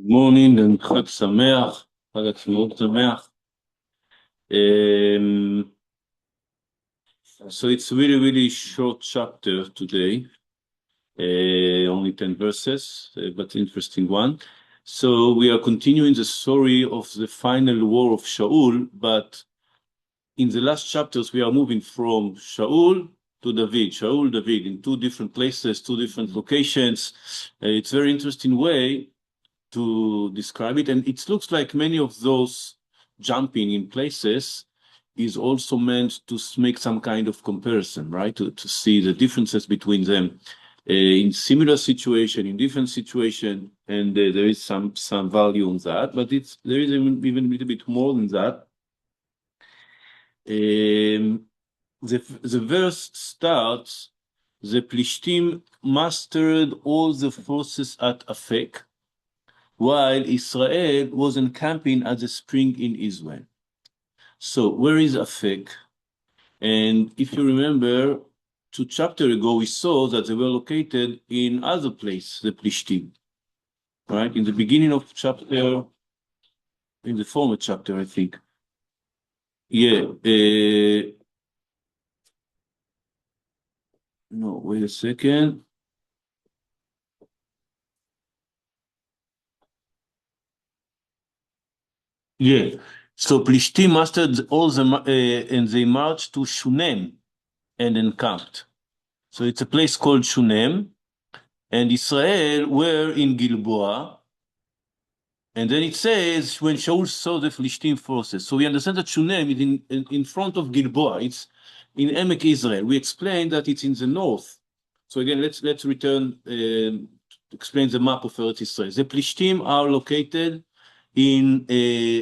Morning and Chag Sameach, Chag Shmuel Sameach. So it's really short chapter today, only 10 verses, but interesting one. So we are continuing the story of the final war of Shaul, but in the last chapters we are moving from Shaul to David, Shaul, David, in two different places, two different locations. It's a very interesting way to describe it, and it looks like many of those jumping in places is also meant to make some kind of comparison, right? To see the differences between them in similar situation, in different situation, and there is some value on that, but there is even a little bit more than that. The verse starts, the Plishtim mastered all the forces at Afek, while Israel was encamping at the spring in Israel. So where is Afek? And if you remember, 2 chapters ago, we saw that they were located in other place, the Plishtim, right? In the beginning of chapter, in the former chapter, I think. Yeah. No, wait a second. Yeah. So Plishtim mastered all the, and they marched to Shunem and encamped. So it's a place called Shunem, and Israel were in Gilboa. And then it says, when Shaul saw the Philistine forces. So we understand that Shunem is in front of Gilboa. It's in Emek Israel. We explained that it's in the north. So again, let's return to explain the map of Eretz Israel. The Philistine are located in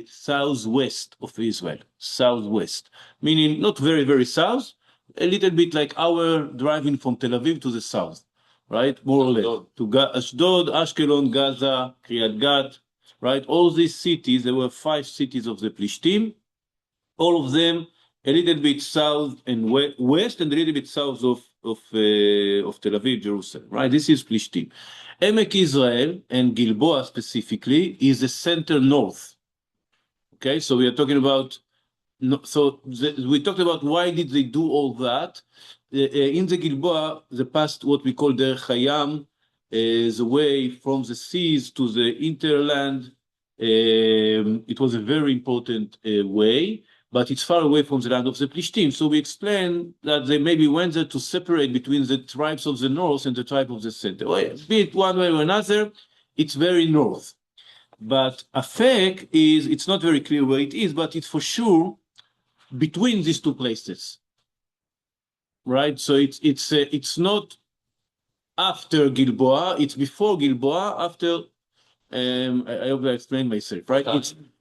southwest of Israel, southwest, meaning not very south, a little bit like our driving from Tel Aviv to the south, right? More or less to Ashdod, Ashkelon, Gaza, Kiryat Gat, right? All these cities, there were 5 cities of the Plishtim, all of them a little bit south and west, and a little bit south of Tel Aviv, Jerusalem, right? This is Plishtim. Emek Israel and Gilboa specifically is the center north. Okay, so we are talking about. We talked about why did they do all that. In the Gilboa, the past what we call the Hayam, the way from the seas to the interland. It was a very important way, but it's far away from the land of the Plishtim. So we explained that they maybe went there to separate between the tribes of the north and the tribe of the center. Be it one way or another, it's very north. But Afek it's not very clear where it is, but it's for sure between these two places, right? So it's not after Gilboa, it's before Gilboa, after. I hope I explained myself, right?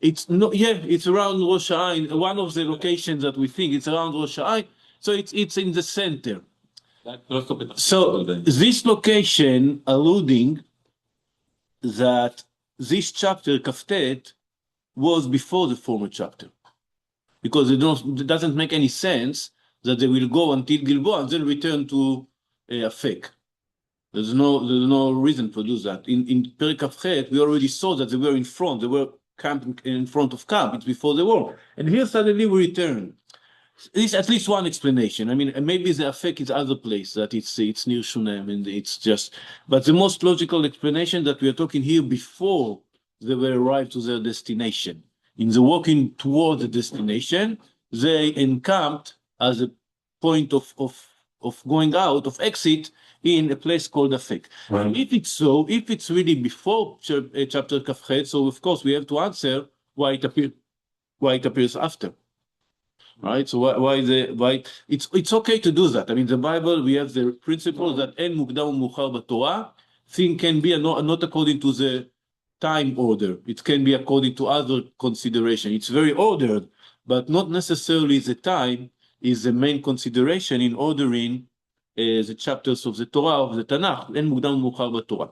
It's not, yeah, it's around Rosh Hashanah, one of the locations that we think it's around Rosh Hashanah. So it's in the center. So this location alluding that this chapter Kaftet was before the former chapter, because it doesn't make any sense that they will go until Gilboa and then return to Afek. There's no reason to do that. In Perek Kafchet, we already saw that they were in front. They were camping in front of camp. It's before the war. And here suddenly we return. This at least one explanation. I mean, maybe the Afek is other place, that it's near Shunem, and it's just. But the most logical explanation that we are talking here before they were arrived to their destination. In the walking toward the destination, they encamped as a point of going out, of exit, in a place called Afek. Right. If it's so, if it's really before chapter Kafchet, so of course we have to answer why it appears after. Right? So why it's okay to do that. I mean, the Bible, we have the principle that en mukdam muchar b'Torah, thing can be not according to the time order. It can be according to other consideration. It's very ordered, but not necessarily the time is the main consideration in ordering the chapters of the Torah, of the Tanakh, en mukdam muchar b'Torah.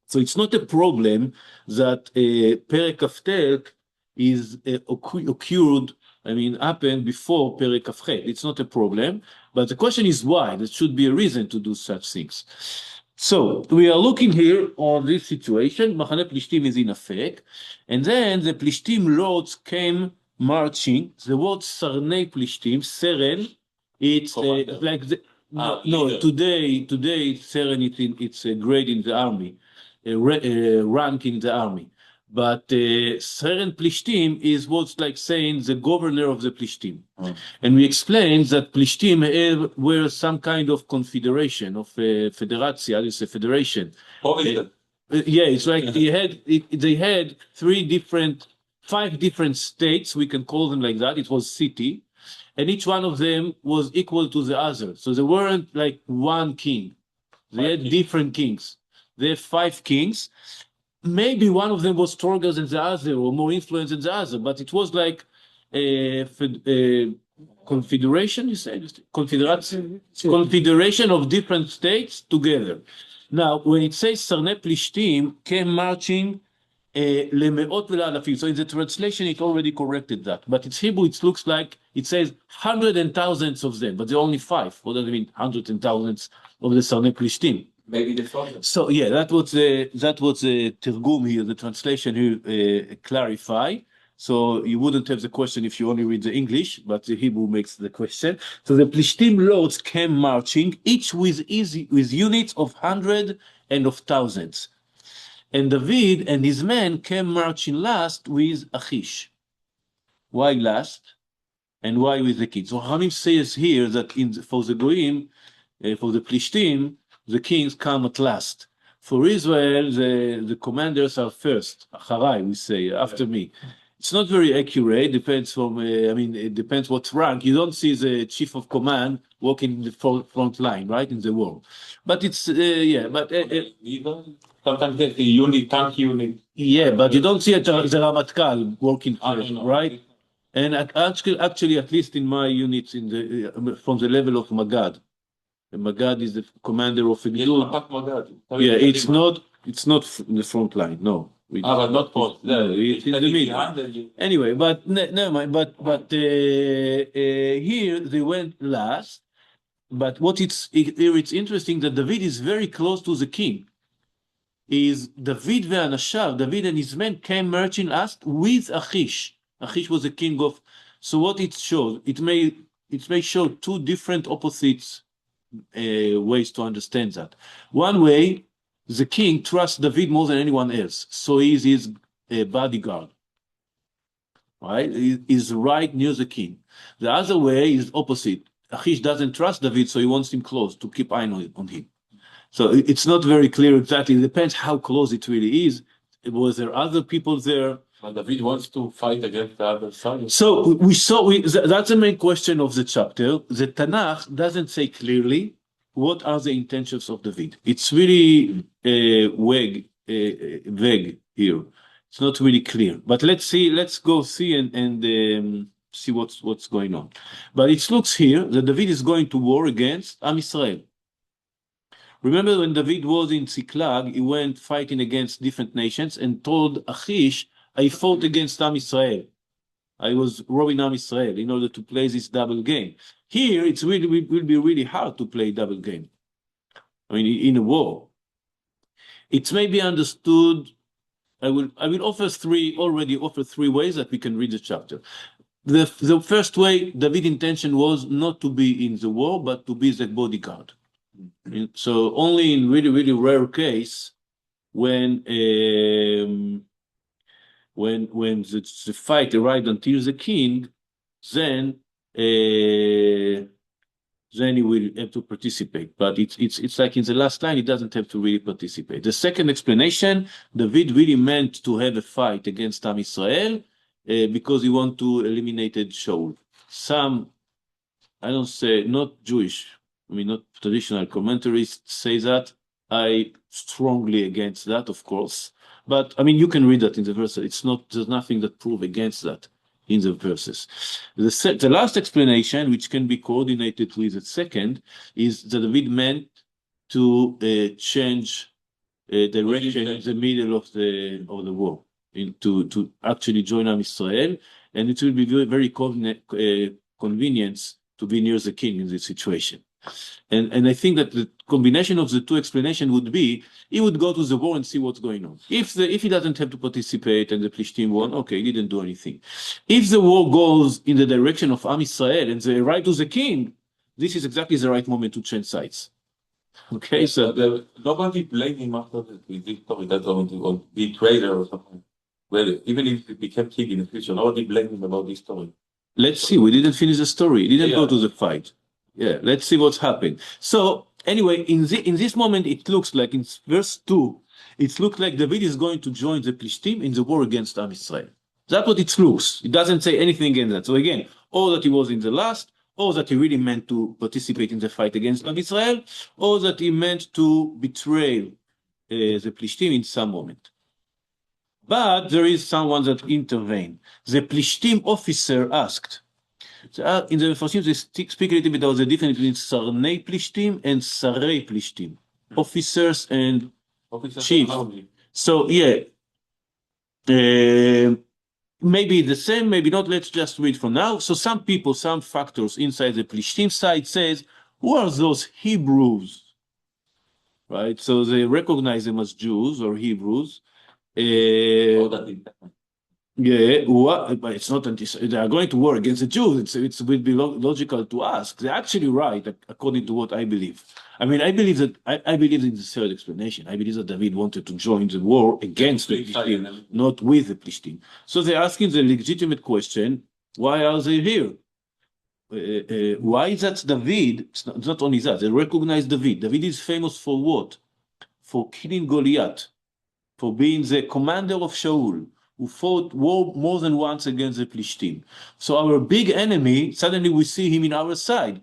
So it's not a problem that Perek Kaftet is occurred, happened before Perek Kafchet. It's not a problem, but the question is why. There should be a reason to do such things. So we are looking here on this situation. Machane Plishtim is in effect, and then the Plishtim lords came marching. The word Sarnei Plishtim, Seren, it's like no. Today Seren it's a grade in the army, a rank in the army. But Seren Plishtim is what's like saying the governor of the Plishtim. And we explained that Plishtim were some kind of confederation of federatia, it's a federation. Yeah, it's like they had five different states, we can call them like that. It was city, and each one of them was equal to the other. So they weren't like one king. They had different kings. They have five kings. Maybe one of them was stronger than the other or more influenced than the other, but it was like a confederation, you say? Confederation of different states together. Now, when it says Sarnei Plishtim came marching למאות ולאלפים, so in the translation it already corrected that, but in Hebrew it looks like it says hundreds and thousands of them, but there are only five. What does it mean, hundreds and thousands of the Sarnei Plishtim? Maybe the father. So yeah, that was the Tirgum here, the translation here clarify. So you wouldn't have the question if you only read the English, but the Hebrew makes the question. So the Plishtim lords came marching, each with units of hundred and of thousands. And David and his men came marching last with Achish. Why last? And why with the kids? So Hamim says here that for the Goyim, for the Plishtim, the kings come at last. For Israel, the commanders are first. Acharai, we say, after me. It's not very accurate. Depends from. It depends what rank. You don't see the chief of command walking in the front line, right, in the war. But it's yeah. But sometimes there's a unit, tank unit. Yeah, but you don't see the Ramatkal working first, right? And actually, at least in my units, from the level of Magad. Magad is the commander of a group. Yeah, it's not in the front line. No. But not front. No, it's in the middle. Anyway, but never mind. But here they went last. But it's interesting that David is very close to the king. Is David David and his men came marching last with Achish. Achish was the king of. So what it shows, it may show two different opposites. Ways to understand that. One way, the king trusts David more than anyone else, so he's his bodyguard. Right? He's right near the king. The other way is opposite. Achish doesn't trust David, so he wants him close to keep eye on him. So it's not very clear exactly. It depends how close it really is. Was there other people there? But David wants to fight against the other side. So that's the main question of the chapter. The Tanakh doesn't say clearly what are the intentions of David. It's really vague here. It's not really clear. But let's go see and see what's going on. But it looks here that David is going to war against Am Yisrael. Remember when David was in Ziklag, he went fighting against different nations and told Achish, I fought against Am Yisrael. I was robbing Am Yisrael in order to play this double game. Here, it will be really hard to play double game. I mean, in a war. It may be understood. I will offer three ways that we can read the chapter. The first way, David's intention was not to be in the war, but to be the bodyguard. So only in really, really rare case, when the fight arrived until the king, then he will have to participate. But it's like in the last line, he doesn't have to really participate. The second explanation, David really meant to have a fight against Am Yisrael because he want to eliminate Shaul. Some, I don't say, not Jewish, not traditional commentaries say that. I strongly against that, of course. But you can read that in the verses. There's nothing that prove against that in the verses. The last explanation, which can be coordinated with the second, is that David meant to change direction in the middle of the war, to actually join Am Yisrael, and it will be very, very convenient to be near the king in this situation. And I think that the combination of the two explanations would be he would go to the war and see what's going on. If he doesn't have to participate and the Philistine won, okay, he didn't do anything. If the war goes in the direction of Am Israel and they write to the king, this is exactly the right moment to change sides. Okay, Yeah, so nobody blamed him after the victory. That's or be traitor or something. Well, even if he became king in the future, nobody blamed him about this story. let's see. We didn't finish the story. He didn't Yeah. go to the fight. Yeah, let's see what's happened. So anyway, in this moment, it looks like in verse 2, it looks like David is going to join the Philistine in the war against Am Israel. That's what it looks. It doesn't say anything against that. So again, or that he was in the last, or that he really meant to participate in the fight against Am Israel, or that he meant to betray the Philistine in some moment. But there is someone that intervened. The Philistine officer asked. In the Mefarshim, they speak a little bit about the difference between Sarnei Plishtim and Sarei Plishtim, officers and chiefs. So yeah, maybe the same, maybe not. Let's just read from now. So some people, some factors inside the Plishtim side says, who are those Hebrews? Right. So they recognize them as Jews or Hebrews. Yeah, but it's not they are going to war against the Jews. It would be logical to ask. They're actually right, according to what I believe. I mean, I believe in the third explanation. I believe that David wanted to join the war against the Philistine, not with the Philistine. So they're asking the legitimate question: why are they here? Why is that David? It's not only that they recognize David. David is famous for what? For killing Goliath, for being the commander of Shaul, who fought war more than once against the Philistine. So our big enemy, suddenly we see him in our side.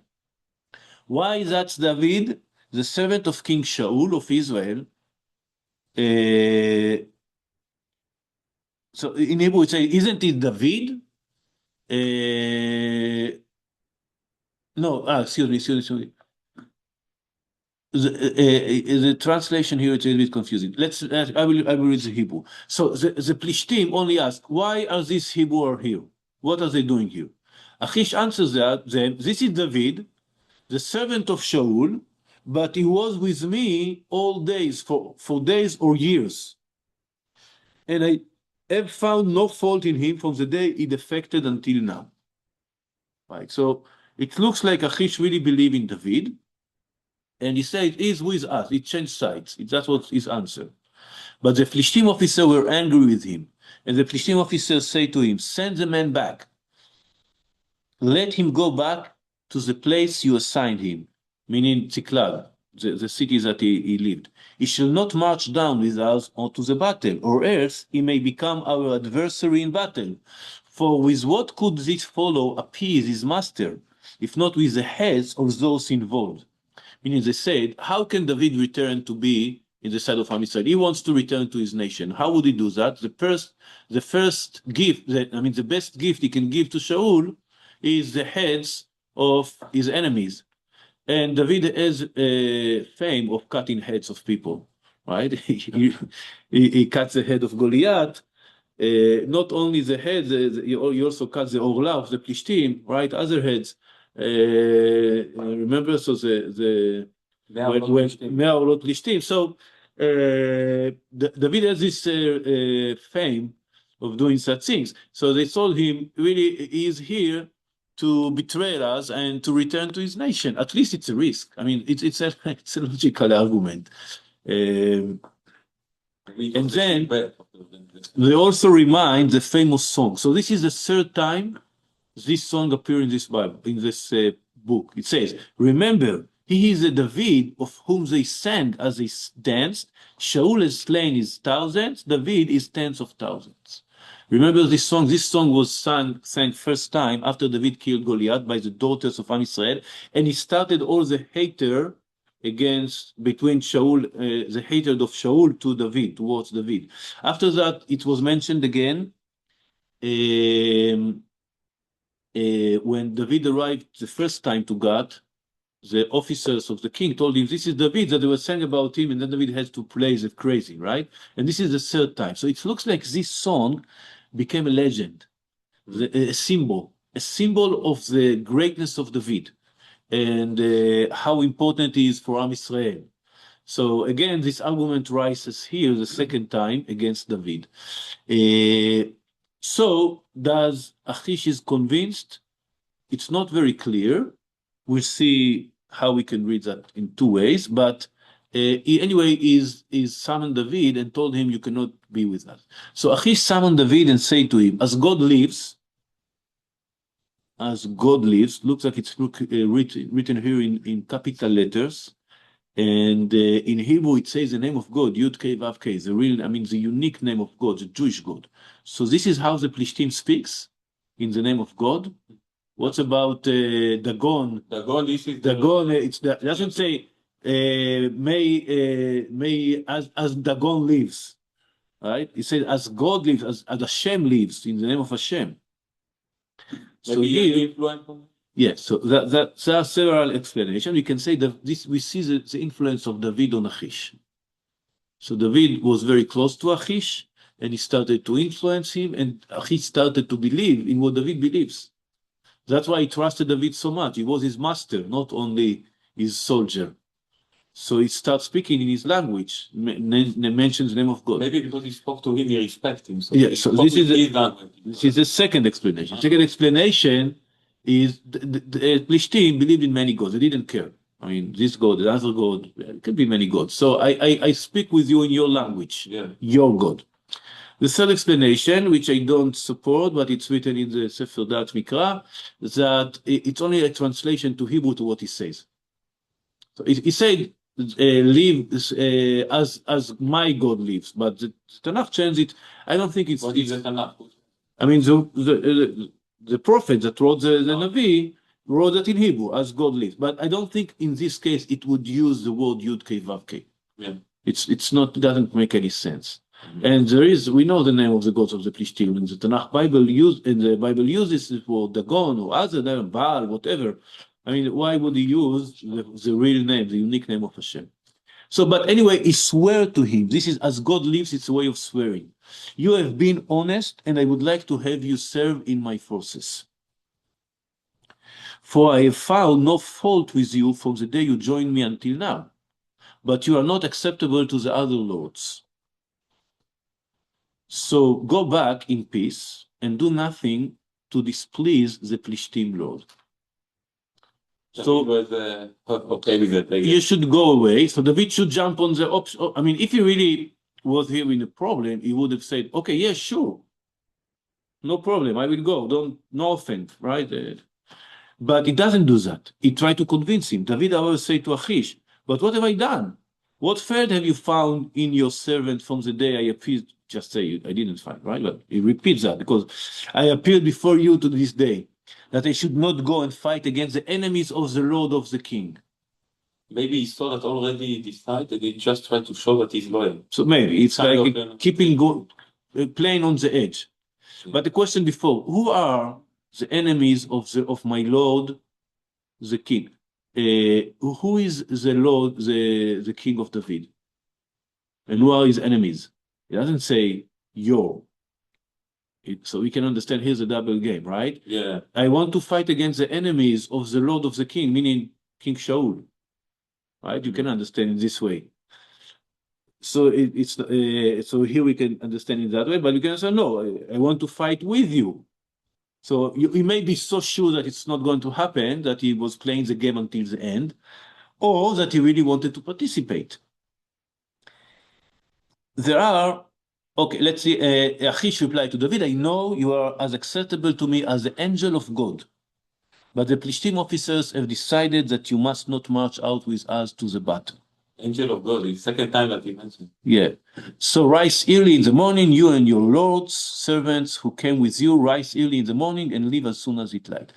Why is that David, the servant of King Shaul of Israel? So in Hebrew we say, isn't it David? No, excuse me. The translation here is a bit confusing. I will read the Hebrew. So the Plishtim only ask, why are these Hebrew here? What are they doing here? Achish answers them, this is David, the servant of Shaul, but he was with me all days, for days or years. And I have found no fault in him from the day he defected until now. Right, so it looks like Achish really believed in David. And he said, he's with us. He changed sides. That's what his answer. But the Philistine officer were angry with him. And the Philistine officer said to him, send the man back. Let him go back to the place you assigned him, meaning Ziklag, the city that he lived. He shall not march down with us onto the battle, or else he may become our adversary in battle. For with what could this fellow appease his master, if not with the heads of those involved? Meaning they said, how can David return to be in the side of Am Israel? He wants to return to his nation. How would he do that? The first gift, the best gift he can give to Shaul is the heads of his enemies. And David has a fame of cutting heads of people, right? He cuts the head of Goliath. Not only the head, he also cuts the orla of the Plishtim, right? Other heads. Remember, so the Me'orlot Plishtim. So David has this fame of doing such things. So they told him, really, he is here to betray us and to return to his nation. At least it's a risk. I mean, it's a logical argument. And then they also remind the famous song. So this is the third time this song appears in this Bible, in this book. It says, remember, he is a David of whom they sang as they danced. Shaul has slain his thousands, David is tens of thousands. Remember this song? This song was sang first time after David killed Goliath by the daughters of Am Israel, and he started all the hatred between Shaul, the hatred of Shaul to David, towards David. After that, it was mentioned again when David arrived the first time to God. The officers of the king told him, this is David, that they were saying about him, and then David has to play it crazy, right? And this is the third time. So it looks like this song became a legend, a symbol of the greatness of David. and how important it is for Am Israel. So again, this argument rises here the second time against David. So does Achish is convinced? It's not very clear. We'll see how we can read that in two ways, but he anyway is summoned David and told him, you cannot be with us. So Achish summoned David and said to him, as God lives, looks like it's written here in capital letters, and in Hebrew it says the name of God, Yud Kei Vav Kei, the unique name of God, the Jewish God. So this is how the Philistine speaks, in the name of God. What about Dagon? Dagon, this is Dagon, it doesn't say may as Dagon lives, right? It says as God lives, as Hashem lives, in the name of Hashem. So maybe here, influence on yes, so that there are several explanations. We can say that we see the influence of David on Achish. So David was very close to Achish, and he started to influence him, and Achish started to believe in what David believes. That's why he trusted David so much. He was his master, not only his soldier. So he starts speaking in his language, mentions the name of God. Maybe because he spoke to him, he respected him. So yeah, so this is the second explanation. Uh-huh. Second explanation is the Philistine believed in many gods. They didn't care. I mean, this God, the other God, it could be many gods. So I speak with you in your language, your God. The third explanation, which I don't support, but it's written in the Sefer Mikra, that it's only a translation to Hebrew to what he says. So he said, live as my God lives, but the Tanakh changed it. I don't think it's. What is the Tanakh? I mean, the prophet that wrote the Navi wrote that in Hebrew, as God lives. But I don't think in this case it would use the word Yud Kei Vav Kei. Yeah. It doesn't make any sense. And we know the name of the gods of the Philistine. In the Tanakh Bible uses it for Dagon or other name, Baal, whatever. I mean, why would he use the real name, the unique name of Hashem? So, but anyway, he swore to him. This is as God lives, it's a way of swearing. You have been honest, and I would like to have you serve in my forces. For I have found no fault with you from the day you joined me until now, but you are not acceptable to the other lords. So go back in peace and do nothing to displease the Philistine lord. So was okay with it. You should go away. So David should jump on the option. I mean, if he really was having a problem, he would have said, okay, yeah, sure. No problem, I will go. No offense, right? But he doesn't do that. He tried to convince him. David always say to Achish, but what have I done? What fault have you found in your servant from the day I appeared? Just say, I didn't find, right? But he repeats that because I appeared before you to this day, that I should not go and fight against the enemies of the Lord of the King. Maybe he saw that already decided, he just tried to show that he's loyal. So maybe it's like playing on the edge. But the question before, who are the enemies of my Lord, the King? Who is the Lord, the King of David? And who are his enemies? It doesn't say yo. So we can understand here's a double game, right? Yeah. I want to fight against the enemies of the Lord of the King, meaning King Shaul. Right? You can understand it this way. So so here we can understand it that way, but you can say, no, I want to fight with you. So you may be so sure that it's not going to happen, that he was playing the game until the end, or that he really wanted to participate. Okay, let's see, Achish replied to David, I know you are as acceptable to me as the angel of God, but the Philistine officers have decided that you must not march out with us to the battle. Angel of God, the second time that he mentioned. Yeah. So rise early in the morning, you and your lord's servants who came with you, rise early in the morning and leave as soon as it light.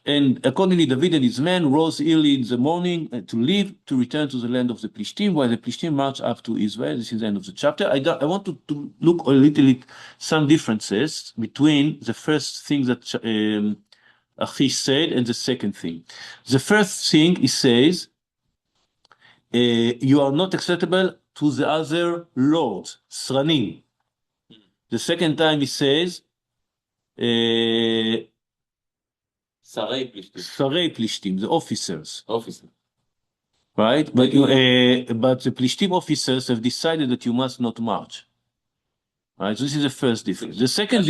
And accordingly, David and his men rose early in the morning to leave, to return to the land of the Philistine, while the Philistine marched up to Israel. This is the end of the chapter. I want to look a little at some differences between the first thing that Achish said and the second thing. The first thing he says, you are not acceptable to the other lords, Sranim. The second time he says, Sarai Plishtim. Sarei Plishtim, the officers, Officer. right? But the Plishtim officers have decided that you must not march. Right? So this is the first difference. The second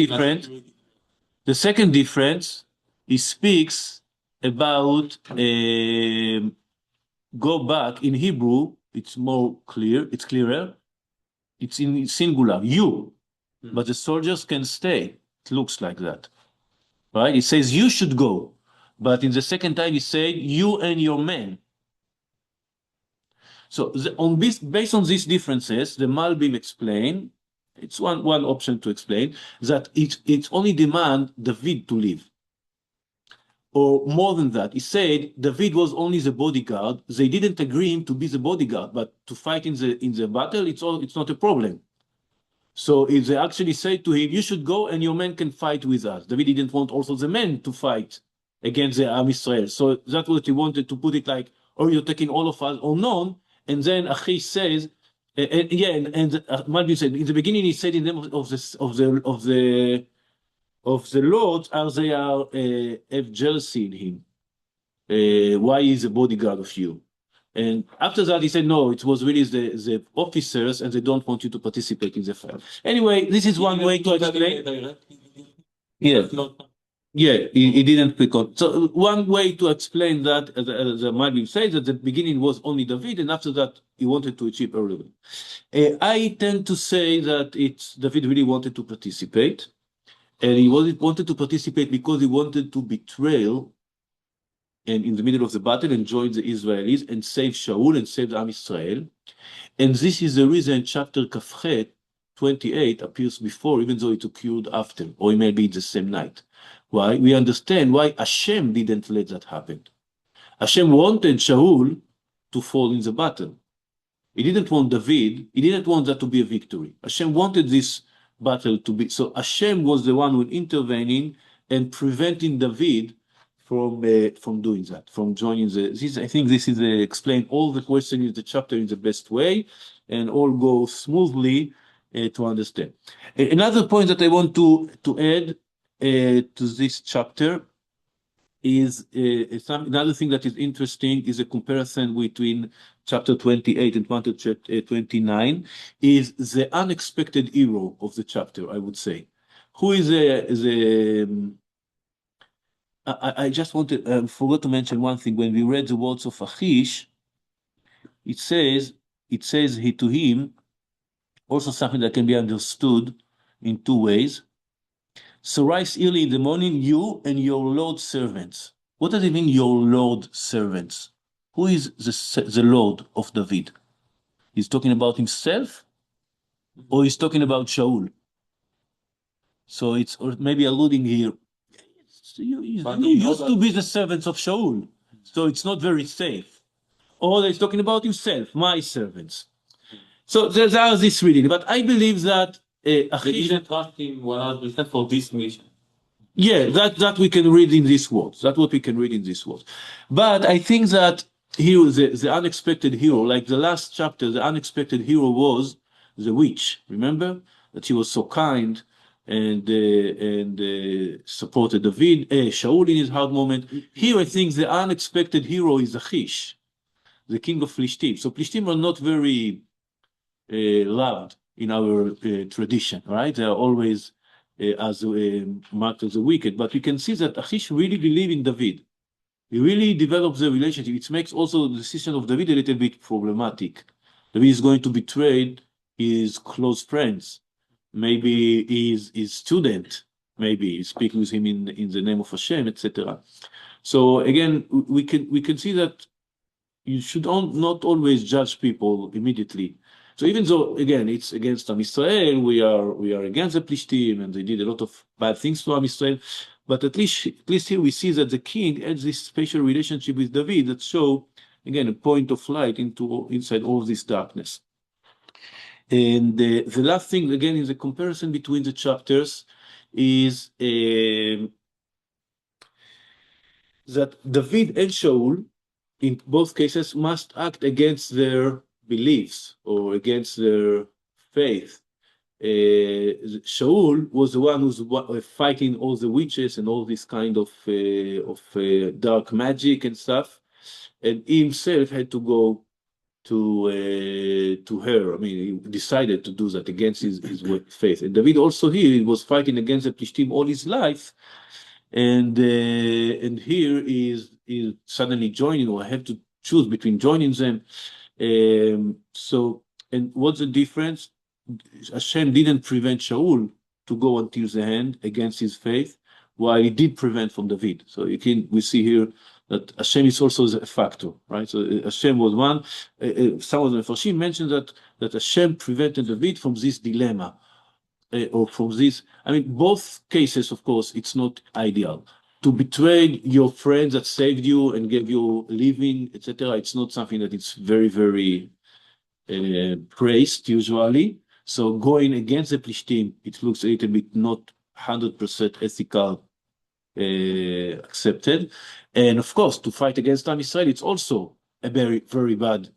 difference, he speaks about go back in Hebrew. It's more clear. It's clearer. It's in singular. You, but the soldiers can stay. It looks like that, right? It says you should go, but in the second time he said you and your men. So based on these differences, the Malbim explain. It's one option to explain that it only demand David to leave. Or more than that, he said David was only the bodyguard. They didn't agree him to be the bodyguard, but to fight in the battle, it's not a problem. So if they actually say to him, you should go and your men can fight with us. David didn't want also the men to fight against the Am Israel. So that's what he wanted to put it like, or you're taking all of us or none. And then Achish says, Malbim said in the beginning he said in the name of the Lord, as they have jealousy in him. Why is a bodyguard of you? And after that, he said, no, it was really the officers, and they don't want you to participate in the fight. Anyway, this is one way to explain. Yeah, he didn't pick on. So one way to explain that, the Malbim says, that the beginning was only David, and after that, he wanted to achieve earlier. I tend to say that David really wanted to participate, and he wanted to participate because he wanted to betray and in the middle of the battle and join the Israelis and save Shaul and save the Am Israel. And this is the reason chapter Kafchet 28 appears before, even though it occurred after, or maybe the same night. Why? We understand why Hashem didn't let that happen. Hashem wanted Shaul to fall in the battle. He didn't want David, he didn't want that to be a victory. Hashem wanted this battle to be, so Hashem was the one who intervening and preventing David from doing that, from joining this. I think this is explain all the question in the chapter in the best way, and all go smoothly to understand. Another point that I want to add to this chapter is another thing that is interesting is a comparison between chapter 28 and chapter 29 is the unexpected hero of the chapter, I would say. Who is I just forgot to mention one thing. When we read the words of Achish, it says he to him, also something that can be understood in two ways. So rise early in the morning, you and your Lord servants. What does it mean, your Lord servants? Who is the Lord of David? He's talking about himself, or he's talking about Shaul? So it's maybe alluding here. You used to be the servants of Shaul, so it's not very safe. Or he's talking about himself, my servants. So there are this reading, but I believe that They didn't trust him 100% for this mission. Yeah, that we can read in these words. That's what we can read in these words. But I think that here the unexpected hero, like the last chapter, the unexpected hero was the witch. Remember that he was so kind and supported David, Shaul in his hard moment. Here I think the unexpected hero is Achish, the king of Philistine. So Philistine are not very loved in our tradition, right? They are always as marked as the wicked. But we can see that Achish really believed in David. He really develops the relationship. It makes also the decision of David a little bit problematic. David is going to betray his close friends, maybe his student, maybe speak with him in the name of Hashem, etc. So again, we can see that you should not always judge people immediately. So even though, again, it's against Am Israel, we are against the Plishtim, and they did a lot of bad things to Am Israel, but at least here we see that the king had this special relationship with David that show, again, a point of light inside all this darkness. And the last thing, again, is the comparison between the chapters is that David and Shaul, in both cases, must act against their beliefs or against their faith. Shaul was the one who's fighting all the witches and all this kind of dark magic and stuff, and he himself had to go to her. I mean, he decided to do that against his faith. And David also here he was fighting against the Philistine all his life, and here is suddenly joining, or have to choose between joining them. So, and what's the difference? Hashem didn't prevent Shaul to go until the end against his faith, while he did prevent from David. So we see here that Hashem is also a factor, right? So Hashem was one. Some of the Mefarshim mentioned that Hashem prevented David from this dilemma, or from this. I mean, both cases, of course, it's not ideal. To betray your friends that saved you and gave you a living, etc., it's not something that it's very, very praised usually. So going against the Philistine, it looks a little bit not 100% ethical, accepted. And of course, to fight against Am Israel, it's also a very, very bad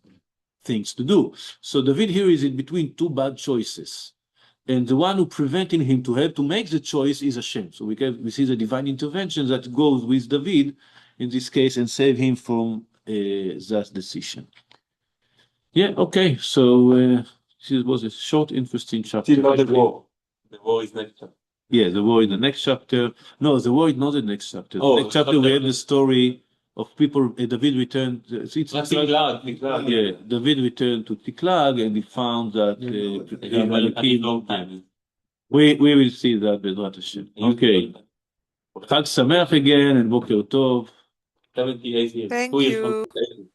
things to do. So David here is in between two bad choices. And the one who preventing him to have to make the choice is Hashem. So we see the divine intervention that goes with David in this case and save him from that decision. Yeah, okay. So this was a short, interesting chapter. Still not the war. The war is next chapter. Yeah, the war in the next chapter. No, the war is not the next chapter. Oh, the next chapter we have the story of people. David returned. Ziklag. Yeah, David returned to Ziklag and he found that we will see that Bezrat Hashem. Okay. Chag Sameach again and Boker Tov. 78 years. Thank 2 years you. from today.